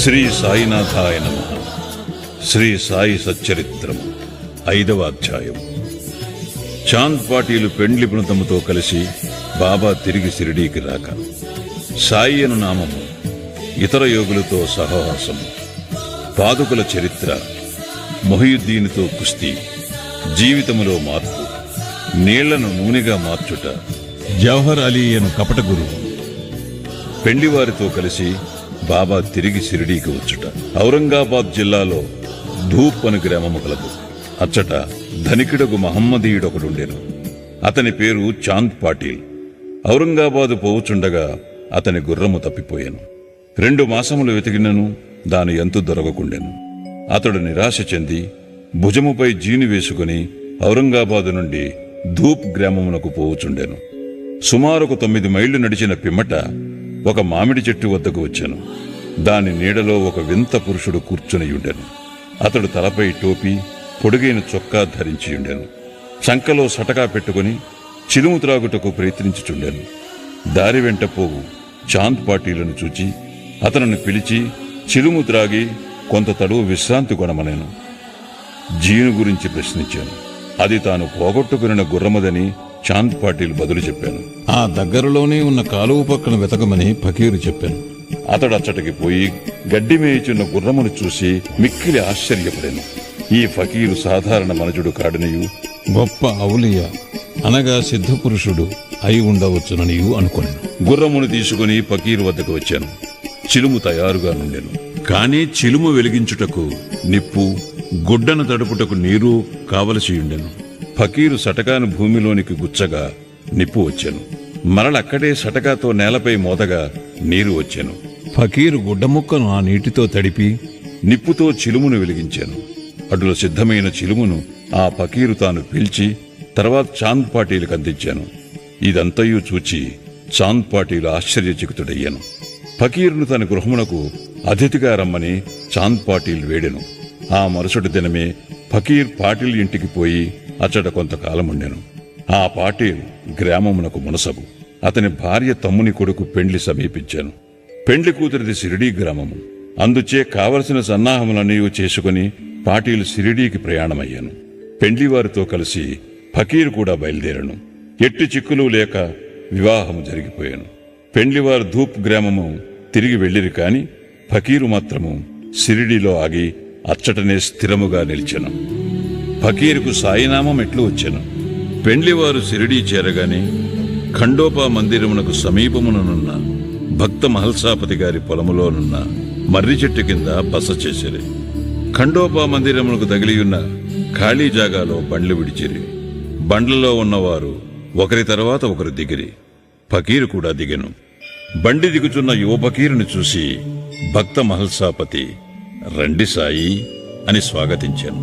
శ్రీ సాయినాథాయ నమః. శ్రీ సాయి సచ్చరిత్రం 5వ అధ్యాయం. చాంద్ పాటీలు పెండ్లి బృందముతో కలిసి బాబా తిరిగి షిరిడీకి రాక, సాయి అను నామము, ఇతర యోగులతో సహవాసము, పాదుకుల చరిత్ర, మొహియుద్దీన్తో కుస్తీ, జీవితములో మార్పు, నీళ్లను నూనెగా మార్చుట, జవహర్ అలీ అను కపట గురువు, పెండివారితో కలిసి బాబా తిరిగి షిరిడీకి వచ్చుట. ఔరంగాబాద్ జిల్లాలో ధూప్ అను గ్రామము కలదు. అచ్చట ధనికుడగు మహమ్మదీయుడొకడుండెను. అతని పేరు చాంద్ పాటీల్. ఔరంగాబాదు పోవుచుండగా అతని గుర్రము తప్పిపోయాను. 2 మాసములు వెతికినను దాని ఎంతు దొరకకుండెను. అతడు నిరాశ చెంది భుజముపై జీను వేసుకుని ఔరంగాబాదు నుండి ధూప్ గ్రామమునకు పోవుచుండెను. సుమారు 9 మైళ్లు నడిచిన పిమ్మట ఒక మామిడి చెట్టు వద్దకు వచ్చాను. దాని నీడలో ఒక వింత పురుషుడు కూర్చునియుండెను. అతడు తలపై టోపీ, పొడుగైన చొక్కా ధరించియుండెను. చంకలో సటకా పెట్టుకుని చిలుము త్రాగుటకు ప్రయత్నించుచుండెను. దారి వెంట పోవు చాంద్ పాటీలను చూచి అతనిని పిలిచి చిలుము త్రాగి కొంత తడువు విశ్రాంతి కొనమనేను. జీను గురించి ప్రశ్నించాను. అది తాను పోగొట్టుకున్న గుర్రమదని చాంద్ పాటీల్ బదులు చెప్పాను. ఆ దగ్గరలోనే ఉన్న కాలువ పక్కన వెతకమని ఫకీరు చెప్పాను. అతడు అచ్చటికి పోయి గడ్డి మేయుచున్న గుర్రమును చూసి మిక్కిలి ఆశ్చర్యపడాను. ఈ ఫకీరు సాధారణ మనుజుడు కాడనియు, గొప్ప ఔలియా అనగా సిద్ధపురుషుడు అయి ఉండవచ్చుననియు అనుకున్నాను. గుర్రమును తీసుకుని ఫకీరు వద్దకు వచ్చాను. చిలుము తయారుగా నుండెను. కాని చిలుము వెలిగించుటకు నిప్పు, గుడ్డను తడుపుటకు నీరు కావలసియుండెను. ఫకీరు సటకాను భూమిలోనికి గుచ్చగా నిప్పు వచ్చాను. మరలక్కడే సటకాతో నేలపై మోదగా నీరు వచ్చాను. ఫకీరు గుడ్డముక్కను ఆ నీటితో తడిపి నిప్పుతో చిలుమును వెలిగించాను. అటుల సిద్ధమైన చిలుమును ఆ ఫకీరు తాను పీల్చి తర్వాత చాంద్ పాటీలకు అందించాను. ఇదంతయు చూచి చాంద్ పాటీలు ఆశ్చర్యచకితుడయ్యాను. ఫకీరును తన గృహమునకు అతిథిగా రమ్మని చాంద్ పాటీల్ వేడెను. ఆ మరుసటి దినమే ఫకీర్ పాటిల్ ఇంటికి పోయి అచ్చట కొంతకాలముండెను. ఆ పాటీల్ గ్రామమునకు మునసబు. అతని భార్య తమ్ముని కొడుకు పెండ్లి సమీపించాను. పెండ్లి కూతురిది షిరిడీ గ్రామము. అందుచే కావలసిన సన్నాహములన్నీ చేసుకుని పాటీల్ షిరిడీకి ప్రయాణమయ్యాను. పెండ్లివారితో కలిసి ఫకీర్ కూడా బయలుదేరాను. ఎట్టి చిక్కులు లేక వివాహము జరిగిపోయాను. పెండ్లివారు ధూప్ గ్రామము తిరిగి వెళ్ళిరి కాని ఫకీరు మాత్రము షిరిడీలో ఆగి అచ్చటనే స్థిరముగా నిలిచెను. ఫకీరుకు సాయినామం ఎట్లు వచ్చెను. పెండ్లివారు షిరిడీ చేరగానే ఖండోపా మందిరమునకు సమీపముననున్న భక్త మహల్సాపతి గారి పొలములోనున్న మర్రి చెట్టు కింద బస చేసిరి. ఖండోపా మందిరమునకు తగిలియున్న ఖాళీ జాగాలో బండ్లు విడిచిరి. బండ్లలో ఉన్నవారు ఒకరి తర్వాత ఒకరు దిగిరి. ఫకీరు కూడా దిగెను. బండి దిగుచున్న యువ ఫకీరుని చూసి భక్త మహల్సాపతి రండి సాయి అని స్వాగతించాను.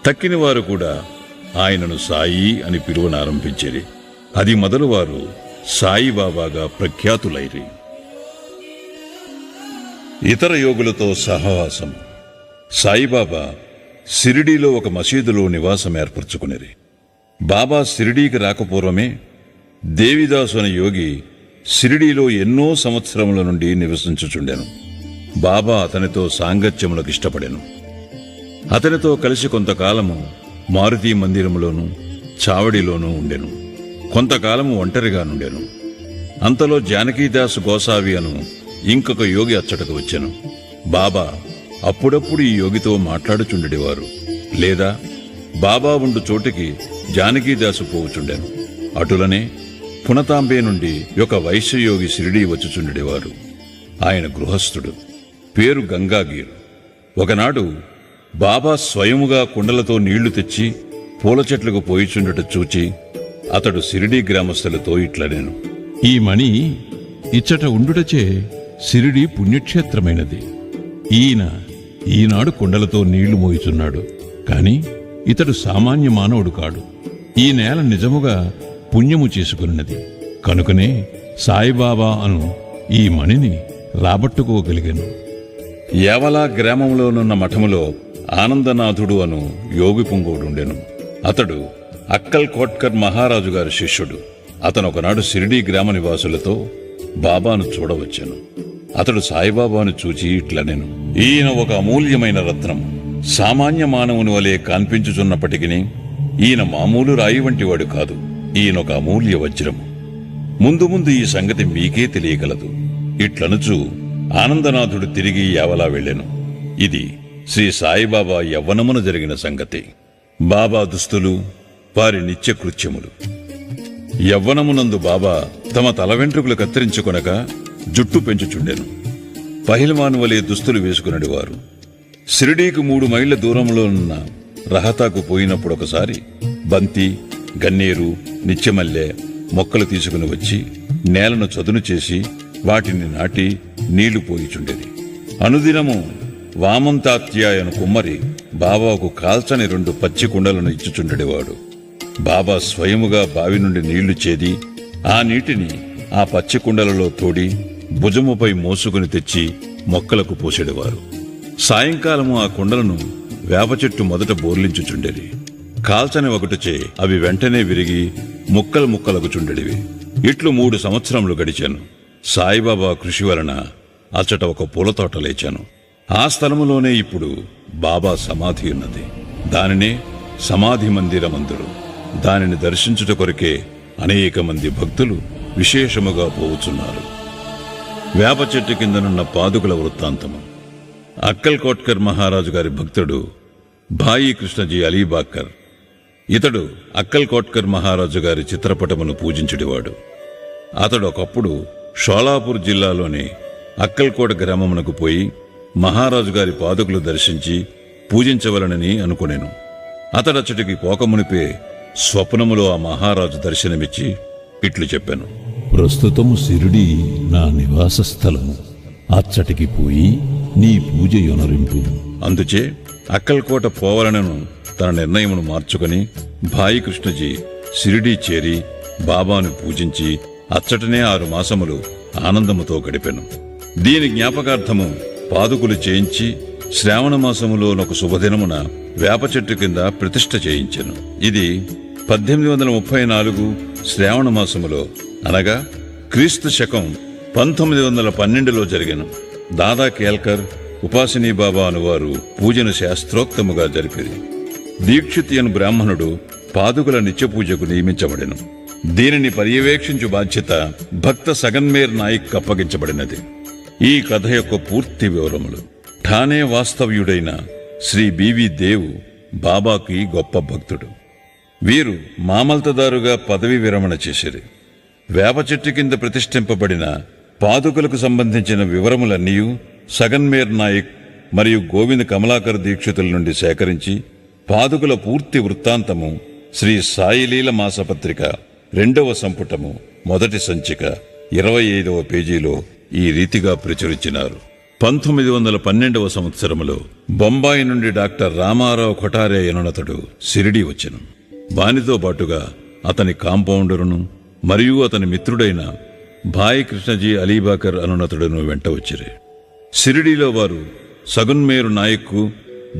తక్కిన వారు కూడా ఆయనను సాయి అని పిలువనారంభించిరి. అది మొదలు వారు సాయిబాబాగా ప్రఖ్యాతులైరి. ఇతర యోగులతో సహవాసం. సాయిబాబా షిరిడీలో ఒక మసీదులో నివాసం ఏర్పరచుకునిరి. బాబా షిరిడీకి రాకపూర్వమే దేవిదాసు అనే యోగి షిరిడీలో ఎన్నో సంవత్సరముల నుండి నివసించుచుండెను. బాబా అతనితో సాంగత్యములకు ఇష్టపడెను. అతనితో కలిసి కొంతకాలము మారుతి మందిరములోను చావడిలోనూ ఉండెను. కొంతకాలము ఒంటరిగా నుండెను. అంతలో జానకీదాసు గోసావి అను ఇంకొక యోగి అచ్చటకు వచ్చెను. బాబా అప్పుడప్పుడు ఈ యోగితో మాట్లాడుచుండెడివారు. లేదా బాబా ఉండు చోటికి జానకీదాసు పోవుచుండెను. అటులనే పునతాంబే నుండి ఒక వైశ్యయోగి షిరిడీ వచ్చుచుండెడివారు. ఆయన గృహస్థుడు. పేరు గంగాగీర్. ఒకనాడు బాబా స్వయముగా కుండలతో నీళ్లు తెచ్చి పూల చెట్లకు పోయిచుండట చూచి అతడు షిరిడీ గ్రామస్తులతో ఇట్లనేను. ఈ మణి ఇచ్చట ఉండుటచే షిరిడీ పుణ్యక్షేత్రమైనది. ఈనాడు కుండలతో నీళ్లు మోయుచున్నాడు. కాని ఇతడు సామాన్య మానవుడు కాడు. ఈ నేల నిజముగా పుణ్యము చేసుకున్నది. కనుకనే సాయిబాబా అను ఈ మణిని రాబట్టుకోగలిగాను. యావలా గ్రామంలోనున్న మఠములో ఆనందనాథుడు అను యోగి పుంగవుడుండెను. అతడు అక్కల్ కోట్కర్ మహారాజు గారి శిష్యుడు. అతను ఒకనాడు షిరిడీ గ్రామ నివాసులతో బాబాను చూడవచ్చెను. అతడు సాయిబాబాను చూచి ఇట్లనెను, ఈయన ఒక అమూల్యమైన రత్నం. సామాన్య మానవుని వలె కనిపించుచున్నప్పటికీ ఈయన మామూలు రాయి వంటివాడు కాదు. ఈయనొక అమూల్య వజ్రము. ముందు ముందు ఈ సంగతి మీకే తెలియగలదు. ఇట్లనుచు ఆనందనాథుడు తిరిగి యావలా వెళ్ళెను. ఇది శ్రీ సాయిబాబా యవ్వనమున జరిగిన సంగతి. బాబా దుస్తులు, వారి నిత్యకృత్యములు. యవ్వనమునందు బాబా తమ తల వెంట్రుకలు కత్తిరించుకొనక జుట్టు పెంచుచుండెను. పహిల్వాన్ వలె దుస్తులు వేసుకునడివారు. షిరిడీకి 3 మైళ్ల దూరంలో ఉన్న రహతాకు పోయినప్పుడు ఒకసారి బంతి, గన్నేరు, నిత్యమల్లె మొక్కలు తీసుకుని వచ్చి నేలను చదును చేసి వాటిని నాటి నీళ్లు పోయిచుండేది. అనుదినము వామంతాత్యాయను కుమ్మరి బాబాకు కాల్చని 2 పచ్చి కుండలను ఇచ్చుచుండేవాడు. బాబా స్వయముగా బావి నుండి నీళ్లు చేది ఆ నీటిని ఆ పచ్చి కుండలలో తోడి భుజముపై మోసుకుని తెచ్చి మొక్కలకు పోసేవారు. సాయంకాలము ఆ కుండలను వేప చెట్టు మొదట బోర్లించుచుండేది. కాల్చని ఒకటిచే అవి వెంటనే విరిగి ముక్కలు ముక్కలకు చుండెడివి. ఇట్లు 3 సంవత్సరములు గడిచాను. సాయిబాబా కృషి వలన అచ్చట ఒక పూలతోట లేచాను. ఆ స్థలములోనే ఇప్పుడు బాబా సమాధి ఉన్నది. దానినే సమాధి మందిరమందురు. దానిని దర్శించుట కొరకే అనేక మంది భక్తులు విశేషముగా పోవుచున్నారు. వేప చెట్టు కిందనున్న పాదుకుల వృత్తాంతము. అక్కల్ కోట్కర్ మహారాజు గారి భక్తుడు భాయి కృష్ణజీ అలీబాకర్. ఇతడు అక్కల్ కోట్కర్ మహారాజు గారి చిత్రపటమును పూజించుడివాడు. అతడు ఒకప్పుడు షోలాపూర్ జిల్లాలోని అక్కల్కోట గ్రామమునకు పోయి మహారాజు గారి పాదుకులు దర్శించి పూజించవలనని అనుకునేను. అతడచ్చటికి పోకమునిపే స్వప్నములో ఆ మహారాజు దర్శనమిచ్చి ఇట్లు చెప్పాను, ప్రస్తుతము షిరిడీ నా నివాస స్థలము. అచ్చటికి పోయి నీ పూజ యొనరింపు. అందుచే అక్కల్కోట పోవలనను తన నిర్ణయమును మార్చుకుని భాయి కృష్ణజీ షిరిడీ చేరి బాబాను పూజించి అచ్చటనే 6 మాసములు ఆనందముతో గడిపెను. దీని జ్ఞాపకార్థము పాదుకులు చేయించి శ్రావణ మాసములోనొక శుభదినమున వేప చెట్టు కింద ప్రతిష్ఠ చేయించెను. ఇది 1834 శ్రావణ మాసములో, అనగా క్రీస్తు శకం 1912లో జరిగెను. దాదా కేల్కర్, ఉపాసినీ బాబా అనువారు పూజను శాస్త్రోక్తముగా జరిపిరి. దీక్షిత్ అను బ్రాహ్మణుడు పాదుకుల నిత్య పూజకు నియమించబడెను. దీనిని పర్యవేక్షించు బాధ్యత భక్త సగన్మేర్ నాయక్ అప్పగించబడినది. ఈ కథ యొక్క పూర్తి వివరములు. ఠానే వాస్తవ్యుడైన శ్రీ బివి దేవ్ బాబాకి గొప్ప భక్తుడు. వీరు మామల్తదారుగా పదవి విరమణ చేసిరి. వేప చెట్టు కింద ప్రతిష్ఠింపబడిన పాదుకులకు సంబంధించిన వివరములన్నీ సగన్మేర్ నాయక్ మరియు గోవింద్ కమలాకర్ దీక్షితుల నుండి సేకరించి పాదుకుల పూర్తి వృత్తాంతము శ్రీ సాయిలీల మాసపత్రిక 2వ సంపుటము మొదటి సంచిక 25వ పేజీలో ఈ రీతిగా ప్రచురించినారు. 1912వ సంవత్సరములో బొంబాయి నుండి డాక్టర్ రామారావు కొఠారే అనునతడు షిరిడీ వచ్చెను. వానితో పాటుగా అతని కాంపౌండరును మరియు అతని మిత్రుడైన భాయ్ కృష్ణజీ అలీబాకర్ అనునతుడును వెంట వచ్చిరి. షిరిడీలో వారు సగున్మేరు నాయక్కు,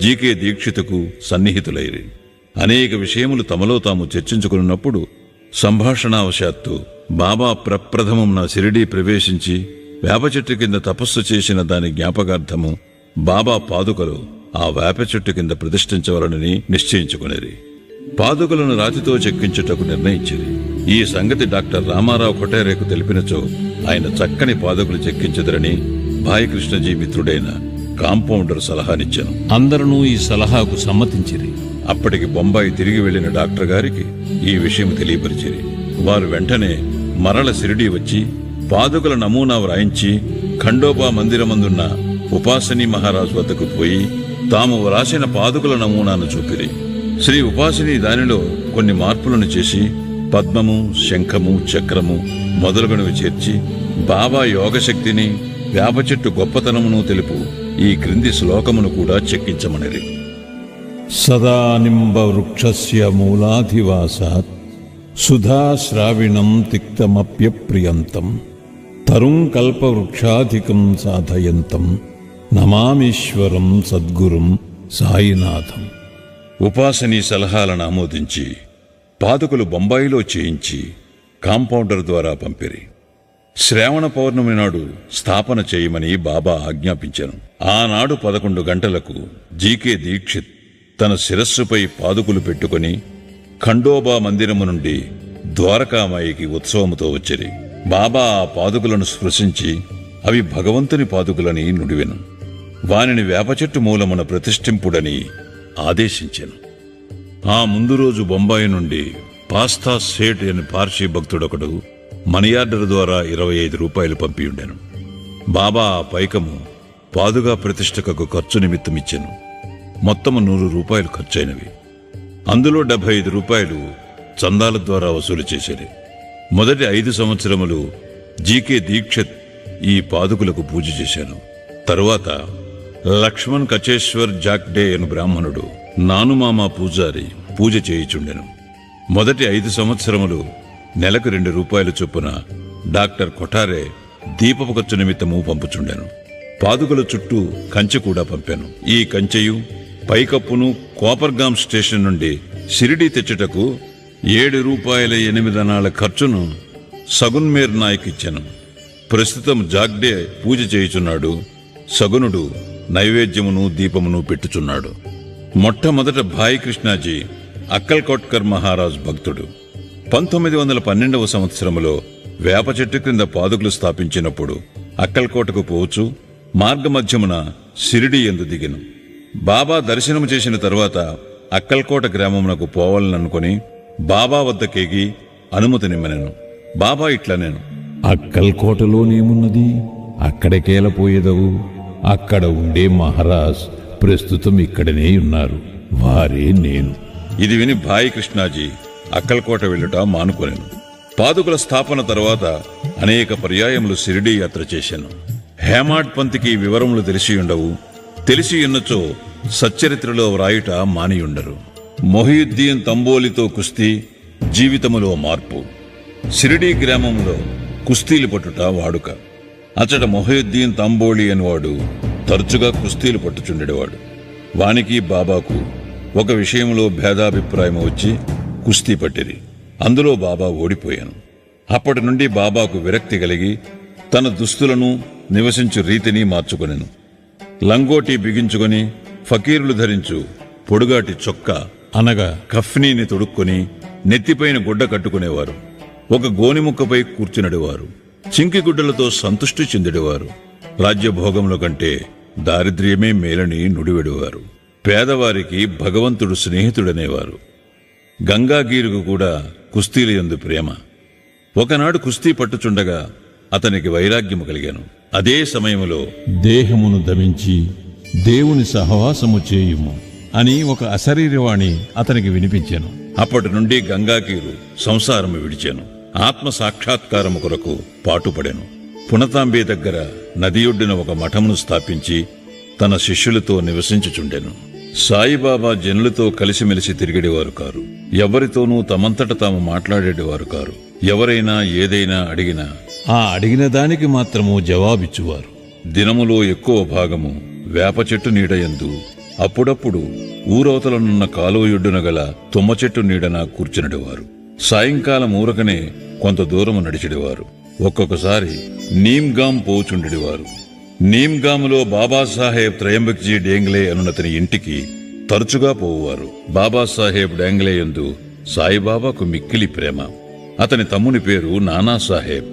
జీకే దీక్షితుకు సన్నిహితులైరి. అనేక విషయములు తమలో తాము చర్చించుకున్నప్పుడు సంభాషణావశాత్తు బాబా ప్రప్రథమం షిరిడీ ప్రవేశించి వేప చెట్టు కింద తపస్సు చేసిన దాని జ్ఞాపకార్థము బాబా పాదుకలు ఆ వేప చెట్టు కింద ప్రతిష్ఠించవలనని నిశ్చయించుకునేది. పాదుకలను రాతితో చెక్కించుటకు నిర్ణయించింది. ఈ సంగతి డాక్టర్ రామారావు కొఠారేకు తెలిపినచో ఆయన చక్కని పాదుకలు చెక్కించెదరని భాయ్ కృష్ణజీ మిత్రుడైన కాంపౌండర్ సలహానిచ్చాను. అందరూ ఈ సలహాకు సమ్మతించిరి. అప్పటికి బొంబాయి తిరిగి వెళ్లిన డాక్టర్ గారికి ఈ విషయం తెలియపరిచిరి. వారు వెంటనే మరల షిరిడీ వచ్చి పాదుకల నమూనా వ్రాయించి ఖండోబా మందిరమందున్న ఉపాసినీ మహారాజు వద్దకు పోయి తాము వ్రాసిన పాదుకల నమూనాను చూపిరి. శ్రీ ఉపాసిని దానిలో కొన్ని మార్పులను చేసి పద్మము, శంఖము, చక్రము మొదలగునవి చేర్చి బాబా యోగశక్తిని, వేప చెట్టు గొప్పతనమును తెలుపు ఈ క్రింది శ్లోకమును కూడా చెక్కించమనిరి. సదా నింబ వృక్షస్య మూలాధివాసాత్ సుధాశ్రావిణం తిక్తమప్యప్రియంతం తరుం కల్పవృక్షాధికం సాధయంతం నమామీశ్వరం సద్గురుం సాయినాథం. ఉపాసనీ సలహాలను ఆమోదించి పాదుకలు బొంబాయిలో చేయించి కాంపౌండర్ ద్వారా పంపిరి. శ్రావణ పౌర్ణమి నాడు స్థాపన చేయమని బాబా ఆజ్ఞాపించాను. ఆనాడు 11 గంటలకు జీకే దీక్షిత్ తన శిరస్సుపై పాదుకులు పెట్టుకుని ఖండోబా మందిరము నుండి ద్వారకామాయికి ఉత్సవముతో వచ్చిరి. బాబా ఆ పాదుకులను స్పృశించి అవి భగవంతుని పాదుకులని నుడివెను. వానిని వేప చెట్టు మూలమున ప్రతిష్ఠింపుడని ఆదేశించెను. ఆ ముందు రోజు బొంబాయి నుండి పాస్తా సేట్ అని పార్సీ భక్తుడొకడు మనియార్డర్ ద్వారా 25 రూపాయలు పంపియుండెను. బాబా ఆ పైకము పాదుగా ప్రతిష్టకు ఖర్చు నిమిత్తమిచ్చెను. మొత్తము 100 రూపాయలు ఖర్చయినవి. అందులో 75 రూపాయలు చందాల ద్వారా వసూలు చేసేది. మొదటి 5 సంవత్సరములు జీకే దీక్షిత్ ఈ పాదుకులకు పూజ చేశాను. తరువాత లక్ష్మణ్ కచేశ్వర్ జాక్డే అను బ్రాహ్మణుడు నానుమామ పూజారి పూజ చేయుచుండెను. మొదటి 5 సంవత్సరములు నెలకు 2 రూపాయలు చొప్పున డాక్టర్ కొఠారే దీపపు ఖర్చు నిమిత్తము పంపుచుండెను. పాదుకల చుట్టూ కంచె కూడా పంపాను. ఈ కంచెయు పైకప్పును కోపర్గాం స్టేషన్ నుండి షిరిడీ తెచ్చుటకు 7 రూపాయల 8 అనాల ఖర్చును సగున్మేర్ నాయక్ ఇచ్చాను. ప్రస్తుతం జాగ్డే పూజ చేయుచున్నాడు. సగునుడు నైవేద్యమును దీపమును పెట్టుచున్నాడు. మొట్టమొదట భాయి కృష్ణాజీ అక్కల్కోట్కర్ మహారాజ్ భక్తుడు. 1912వ సంవత్సరములో వేప చెట్టు క్రింద పాదుకులు స్థాపించినప్పుడు అక్కల్కోటకు పోవచ్చు మార్గమధ్యమున షిరిడీ యందు దిగెను. బాబా దర్శనము చేసిన తరువాత అక్కల్కోట గ్రామమునకు పోవాలననుకొని బాబా వద్దకేగి అనుమతి నిమ్మనెను. బాబా ఇట్లనేను, అక్కల్కోటలోనేమున్నది? అక్కడికేలపోయేదవు. అక్కడ ఉండే మహారాజ్ ప్రస్తుతం ఇక్కడనే ఉన్నారు. వారే నేను. ఇది విని భాయి కృష్ణాజీ అక్కల్కోట వెళ్ళుట మానుకొనెను. పాదుకుల స్థాపన తరువాత అనేక పర్యాయములు షిరిడీ యాత్ర చేశాను. హేమాడ్ పంత్కి వివరములు తెలిసియుండవు. తెలిసియున్నచో సచ్చరిత్రలో వ్రాయుట మానియుండరు. మొహియుద్దీన్ తంబోలితో కుస్తీ, జీవితములో మార్పు. షిరిడీ గ్రామంలో కుస్తీలు పట్టుట వాడుక. అచ్చట మొహియుద్దీన్ తంబోళి అనేవాడు తరచుగా కుస్తీలు పట్టుచుండేవాడు. వానికి బాబాకు ఒక విషయంలో భేదాభిప్రాయం వచ్చి కుస్తీ పట్టిరి. అందులో బాబా ఓడిపోయాను. అప్పటి నుండి బాబాకు విరక్తి కలిగి తన దుస్తులను నివసించు రీతిని మార్చుకొనెను. లంగోటి బిగించుకొని ఫకీరులు ధరించు పొడుగాటి చొక్కా అనగా కఫ్నీని తొడుక్కొని నెత్తిపైన గుడ్డ కట్టుకునేవారు. ఒక గోనిముక్కపై కూర్చునడేవారు. చింకి గుడ్డలతో సంతుష్టి చెందడేవారు. రాజ్యభోగముల కంటే దారిద్ర్యమే మేలని నుడివెడేవారు. పేదవారికి భగవంతుడు స్నేహితుడనేవారు. గంగాగీరుకు కూడా కుస్తీల యందు ప్రేమ. ఒకనాడు కుస్తీ పట్టుచుండగా అతనికి వైరాగ్యము కలిగాను. అదే సమయములో దేహమును దమించి దేవుని సహవాసము చేయుము అని ఒక అశరీరవాణి అతనికి వినిపించాను. అప్పటి నుండి గంగాకీరు సంసారము విడిచాను. ఆత్మ సాక్షాత్కారము కొరకు పాటుపడెను. పునతాంబే దగ్గర నది ఒడ్డున ఒక మఠమును స్థాపించి తన శిష్యులతో నివసించుచుండెను. సాయిబాబా జనులతో కలిసిమెలిసి తిరిగేవారు కారు. ఎవరితోనూ తమంతట తాము మాట్లాడేవారు కారు. ఎవరైనా ఏదైనా అడిగినా ఆ అడిగిన దానికి మాత్రము జవాబిచ్చువారు. దినములో ఎక్కువ భాగము వేప చెట్టు నీడయందు, అప్పుడప్పుడు ఊరవతలనున్న కాలువయొడ్డున గల తుమ్మ చెట్టు నీడన కూర్చునడేవారు. సాయంకాలం ఊరకనే కొంత దూరము నడిచెడేవారు. ఒక్కొక్కసారి నీమ్గాం పోచుండెడివారు. నీమ్గాములో బాబాసాహెబ్ త్రయంబక్జీ డేంగ్లే అనునతని ఇంటికి తరచుగా పోవువారు. బాబాసాహెబ్ డేంగ్లే యందు సాయిబాబాకు మిక్కిలి ప్రేమ. అతని తమ్ముని పేరు నానాసాహెబ్.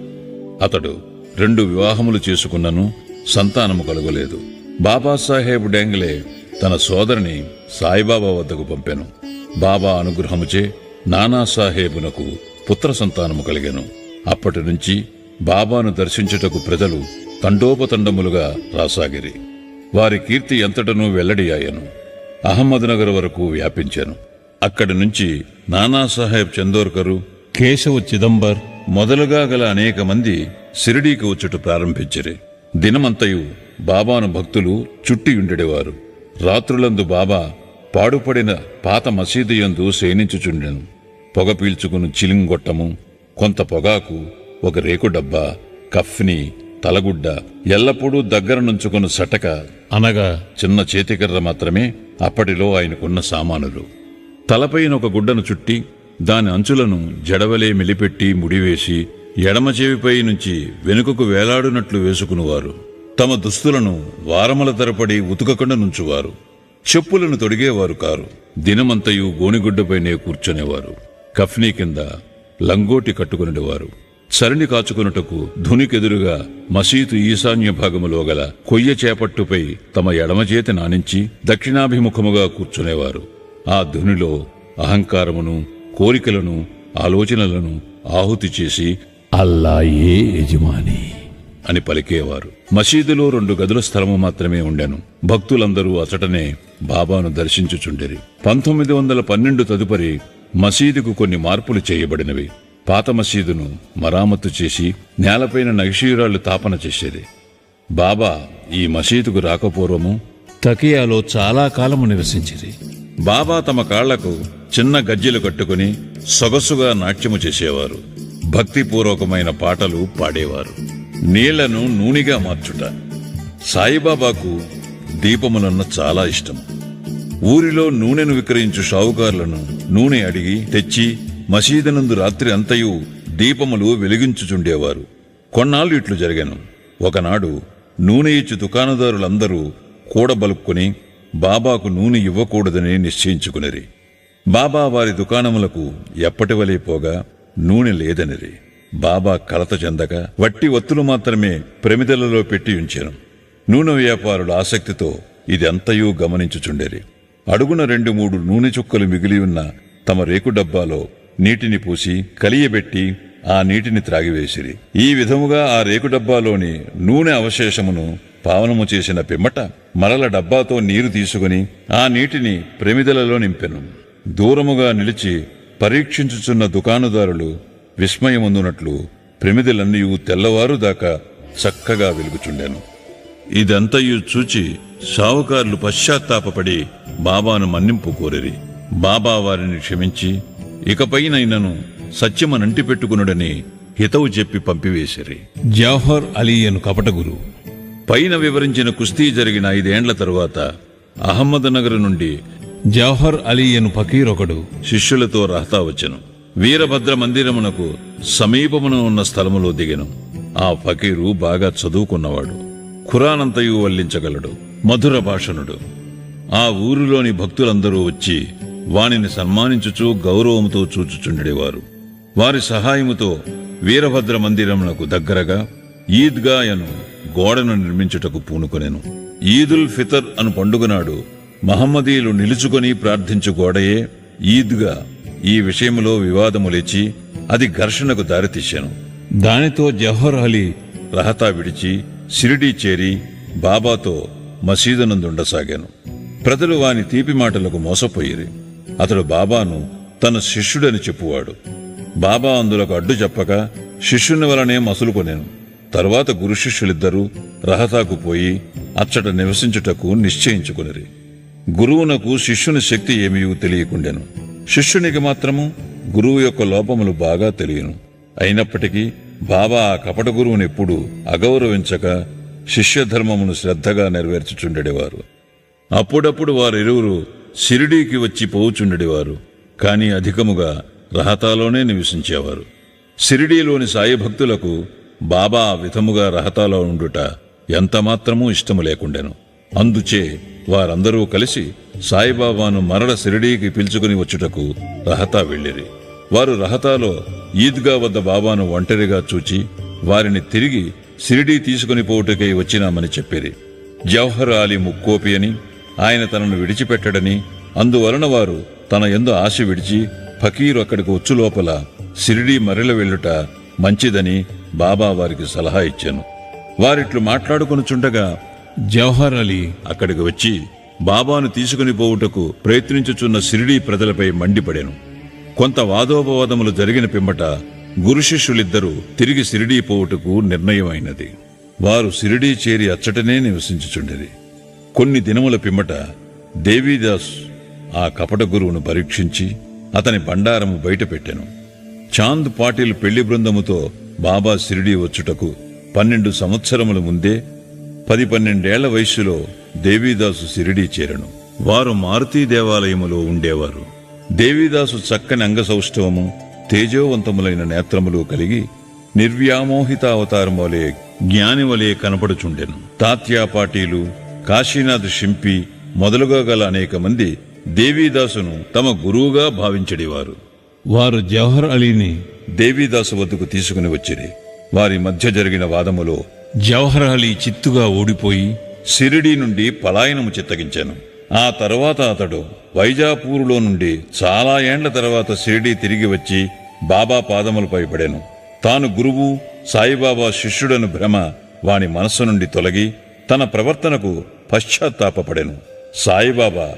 అతడు 2 వివాహములు చేసుకున్నను సంతానము కలుగలేదు. బాబాసాహెబ్ డేంగ్లే తన సోదరిని సాయిబాబా వద్దకు పంపెను. బాబా అనుగ్రహముచే నానాసాహెబునకు పుత్ర సంతానము కలిగెను. అప్పటి నుంచి బాబాను దర్శించుటకు ప్రజలు తండోపతండములుగా రాసాగిరి. వారి కీర్తి ఎంతటనూ వెల్లడియాయను. అహ్మద్నగర్ వరకు వ్యాపించాను. అక్కడి నుంచి నానాసాహెబ్ చందోర్కరు, కేశవ్ చిదంబర్ మొదలుగా గల అనేక మంది షిరిడీకి వచ్చుట ప్రారంభించిరి. దినమంతయు బాబాను భక్తులు చుట్టియుండెడివారు. రాత్రులందు బాబా పాడుపడిన పాత మసీదు యందు శయనించుచుండెను. పొగ పీల్చుకుని చిలింగొట్టము, కొంత పొగాకు, ఒక రేకు డబ్బా, కఫ్ని, తలగుడ్డ, ఎల్లప్పుడూ దగ్గర నుంచుకుని సటక అనగా చిన్న చేతికర్ర మాత్రమే అప్పటిలో ఆయనకున్న సామానులు. తలపైన ఒక గుడ్డను చుట్టి దాని అంచులను జడవలే మెలిపెట్టి ముడివేసి ఎడమ చెవిపై నుంచి వెనుకకు వేలాడునట్లు వేసుకునివారు. తమ దుస్తులను వారముల తరపడి ఉతుకకుండా నుంచువారు. చెప్పులను తొడిగేవారు కారు. దినమంతయు గోనిగుడ్డపైనే కూర్చునేవారు. కఫ్నీ కింద లంగోటి కట్టుకునేవారు. చరిని కాచుకొనుటకు ధునికెదురుగా మసీదు ఈశాన్య భాగములో గల కొయ్య చేపట్టుపై తమ ఎడమ చేతి నానించి దక్షిణాభిముఖముగా కూర్చునేవారు. ఆ ధునిలో అహంకారమును, కోరికలను, ఆలోచనలను ఆహుతి చేసి అల్లాయే యజమాని అని పలికేవారు. మసీదులో 2 గదుల స్థలము మాత్రమే ఉండెను. భక్తులందరూ అచటనే బాబాను దర్శించుచుండిరి. 1912 తదుపరి మసీదుకు కొన్ని మార్పులు చేయబడినవి. పాత మసీదును మరామత్తు చేసి నేలపైన నగిషీరాళ్లు తాపన చేసేది. బాబా ఈ మసీదుకు రాకపూర్వము తకియాలో చాలా కాలము నివసించిరి. బాబా తమ కాళ్లకు చిన్న గజ్జెలు కట్టుకుని సొగసుగా నాట్యము చేసేవారు. భక్తిపూర్వకమైన పాటలు పాడేవారు. నీళ్లను నూనెగా మార్చుట. సాయిబాబాకు దీపములన్న చాలా ఇష్టం. ఊరిలో నూనెను విక్రయించు షావుకారులను నూనె అడిగి తెచ్చి మసీదునందు రాత్రి అంతయు దీపములు వెలిగించుచుండేవారు. కొన్నాళ్ళు ఇట్లు జరిగాను. ఒకనాడు నూనె ఇచ్చు దుకాణదారులందరూ కూడబలుక్కుని బాబాకు నూనె ఇవ్వకూడదని నిశ్చయించుకునిరి. బాబా వారి దుకాణములకు ఎప్పటివలే పోగా నూనె లేదనిరి. బాబా కలత చెందక వట్టి ఒత్తులు మాత్రమే ప్రమిదలలో పెట్టి ఉంచెను. నూనె వ్యాపారుల ఆసక్తితో ఇదంతయూ గమనించుచుండేరి. అడుగున 2-3 నూనె చుక్కలు మిగిలి ఉన్న తమ రేకు డబ్బాలో నీటిని పూసి కలియబెట్టి ఆ నీటిని త్రాగివేసిరి. ఈ విధముగా ఆ రేకు డబ్బాలోని నూనె అవశేషమును పావనము చేసిన పిమ్మట మరల డబ్బాతో నీరు తీసుకుని ఆ నీటిని ప్రమిదలలో నింపెను. దూరముగా నిలిచి పరీక్షించుచున్న దుకాణదారులు విస్మయముందునట్లు ప్రమిదలన్నీ తెల్లవారు దాకా చక్కగా వెలుగుచుండెను. ఇదంతయు చూచి షావుకారులు పశ్చాత్తాపపడి బాబాను మన్నింపు కోరిరి. బాబా వారిని క్షమించి ఇకపైనైనను సత్యమనంటి పెట్టుకునుడని హితవు చెప్పి పంపివేసిరి. జవహర్ అలీ అను కపట గురువు. పైన వివరించిన కుస్తీ జరిగిన 5 ఏండ్ల తరువాత అహ్మద్నగర్ నుండి జవహర్ అలీ అను ఫకీరొకడు శిష్యులతో రహతా వచ్చెను. వీరభద్ర మందిరమునకు సమీపమున ఉన్న స్థలములో దిగెను. ఆ ఫకీరు బాగా చదువుకున్నవాడు. ఖురానంతయు వల్లించగలడు. మధుర భాషణుడు. ఆ ఊరిలోని భక్తులందరూ వచ్చి వానిని సన్మానించుచూ గౌరవముతో చూచుచుండేవారు. వారి సహాయముతో వీరభద్ర మందిరమునకు దగ్గరగా ఈద్గా అను గోడను నిర్మించుటకు పూనుకొనెను. ఈదుల్ ఫితర్ అను పండుగనాడు మహమ్మదీయులు నిలుచుకొని ప్రార్థించు గోడయే ఈద్గా. ఈ విషయములో వివాదము లేచి అది ఘర్షణకు దారితీశాను. దానితో జవహర్ అలీ రహతా విడిచి షిరిడీ చేరి బాబాతో మసీదునందుండసాగాను. ప్రజలు వాని తీపి మాటలకు మోసపోయిరి. అతడు బాబాను తన శిష్యుడని చెప్పువాడు. బాబా అందులకు అడ్డు చెప్పక శిష్యుని వలనే మసులుకొనేను. తరువాత గురు శిష్యులిద్దరూ రహతాకు పోయి అచ్చట నివసించుటకు నిశ్చయించుకునిరి. గురువునకు శిష్యుని శక్తి ఏమీ తెలియకుండెను. శిష్యునికి మాత్రము గురువు యొక్క లోపములు బాగా తెలియను. అయినప్పటికీ బాబా ఆ కపట గురువునెప్పుడూ అగౌరవించక శిష్యధర్మమును శ్రద్ధగా నెరవేర్చుచుండెడివారు. అప్పుడప్పుడు వారిరువురు షిరిడీకి వచ్చి పోవుచుండెడివారు. కాని అధికముగా రహతాలోనే నివసించేవారు. షిరిడీలోని సాయి భక్తులకు బాబా ఆ విధముగా రహతాలో ఉండుట ఎంతమాత్రమూ ఇష్టము లేకుండెను. అందుచే వారందరూ కలిసి సాయిబాబాను మరల షిరిడీకి పిలుచుకుని వచ్చుటకు రహతా వెళ్ళిరి. వారు రహతాలో ఈద్గా వద్ద బాబాను ఒంటరిగా చూచి వారిని తిరిగి షిరిడీ తీసుకుని పోవుటకై వచ్చినామని చెప్పిరి. జవహర్ అలీ ముక్కోపి అని, ఆయన తనను విడిచిపెట్టడని, అందువలన వారు తన యందు ఆశ విడిచి ఫకీరు అక్కడికి వచ్చు లోపల షిరిడీ మరల వెళ్ళుట మంచిదని బాబా వారికి సలహా ఇచ్చాను. వారిట్లు మాట్లాడుకొనుచుండగా జవహర్ అలీ అక్కడికి వచ్చి బాబాను తీసుకుని పోవుటకు ప్రయత్నించుచున్న షిరిడీ ప్రజలపై మండిపడెను. కొంత వాదోపవాదములు జరిగిన పిమ్మట గురు శిష్యులిద్దరూ తిరిగి షిరిడీ పోవుటకు నిర్ణయమైనది. వారు షిరిడీ చేరి అచ్చటనే నివసించుచుండిరి. కొన్ని దినముల పిమ్మట దేవీదాస్ ఆ కపట గురువును పరీక్షించి అతని బండారము బయటపెట్టెను. చాంద్ పాటిల్ పెళ్లి బృందముతో బాబా షిరిడీ వచ్చుటకు 12 సంవత్సరముల ముందే 10-12 ఏళ్ల వయస్సులో దేవీదాసు షిరిడీ చేరెను. వారు మారుతీ దేవాలయములో ఉండేవారు. దేవీదాసు చక్కని అంగసౌష్ఠవము, తేజోవంతములైన నేత్రములు కలిగి నిర్వ్యామోహిత అవతారం వలె జ్ఞాని వలె కనపడుచుండెను. తాత్యా పాటీలు, కాశీనాథ్ షింపి మొదలుగా గల అనేక మంది దేవీదాసును తమ గురువుగా భావించడివారు. వారు జవహర్ అలీని దేవీదాసు వద్దకు తీసుకుని వచ్చిరి. వారి మధ్య జరిగిన వాదములో జవహర్ అలీ చిత్తుగా ఓడిపోయి షిరిడీ నుండి పలాయనము చిత్తగించాను. ఆ తర్వాత అతడు వైజాపూరులో నుండి చాలా ఏండ్ల తర్వాత షిరిడీ తిరిగి వచ్చి బాబా పాదములపై పడెను. తాను గురువు, సాయిబాబా శిష్యుడను భ్రమ వాని మనస్సు నుండి తొలగి తన ప్రవర్తనకు పశ్చాత్తాపపడెను. సాయిబాబా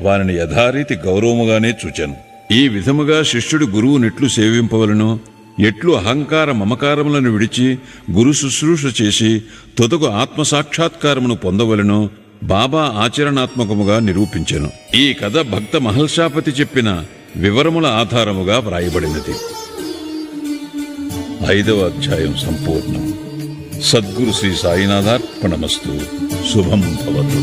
వారిని యథారీతి గౌరవముగానే చూచెను. ఈ విధముగా శిష్యుడు గురువునెట్లు సేవింపవలనో, ఎట్లు అహంకార మమకారములను విడిచి గురు శుశ్రూష చేసి తుదకు ఆత్మసాక్షాత్కారమును పొందవలనో బాబా ఆచరణాత్మకముగా నిరూపించెను. ఈ కథ భక్త మహల్షాపతి చెప్పిన వివరముల ఆధారముగా వ్రాయబడినది. 5వ అధ్యాయం సంపూర్ణం. సద్గురు శ్రీ సాయినాథార్పణమస్తు. శుభం భవతు.